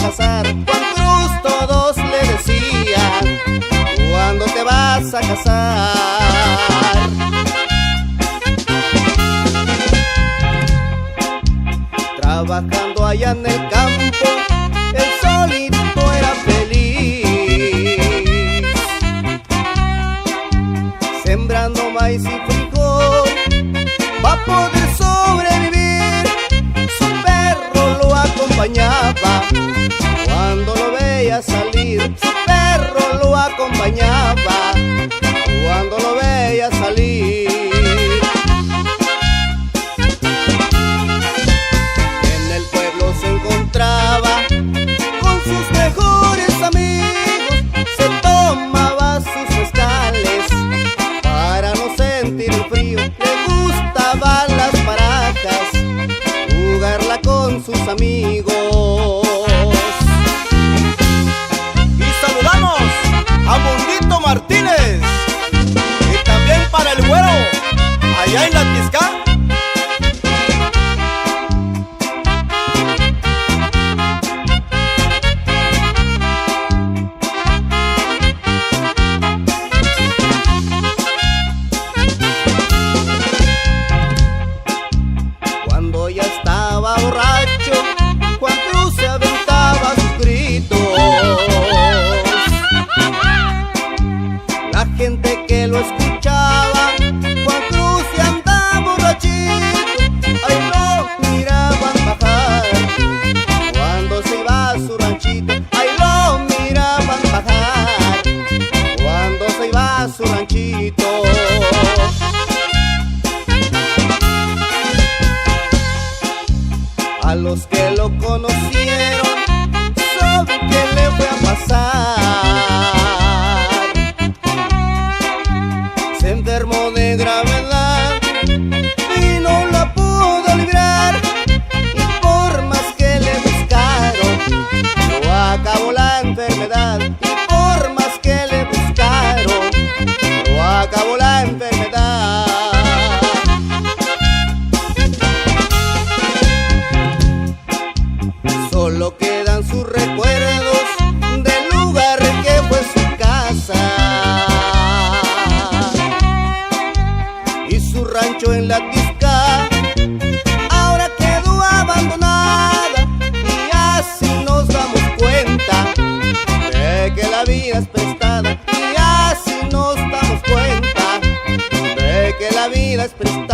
casar. Juan Cruz todos le decían: ¿cuándo te vas a casar? Trabajando allá en el campo, el solito era feliz, sembrando maíz y frijol pa' poder sobrevivir. Su perro lo acompañaba cuando lo veía salir. Su perro lo acompañaba cuando lo veía salir. En el pueblo se encontraba con sus mejores amigos, se tomaba sus mezcales para no sentir el frío. Le gustaban las barajas, jugarla con sus amigos. Y saludamos a Mundito Martínez y también para el güero allá en la Tisca. Cuando ya estaba borracho, Juan Cruz se aventaba sus gritos. La gente que lo escuchaba, Juan Cruz ya andaba borrachito, ahí lo miraban bajar cuando se iba a su ranchito. Ahí lo miraban bajar cuando se iba a su ranchito. A los que lo conocieron saben qué le fue a pasar. Se enfermó de gravedad y no la pudo librar, y por más que le buscaron no acabó la enfermedad. Y por más que le buscaron no acabó la enfermedad. Solo quedan sus recuerdos del lugar que fue su casa y su rancho en la Tisca. Ahora quedó abandonada y así nos damos cuenta de que la vida es prestada. Y así nos damos cuenta de que la vida es prestada.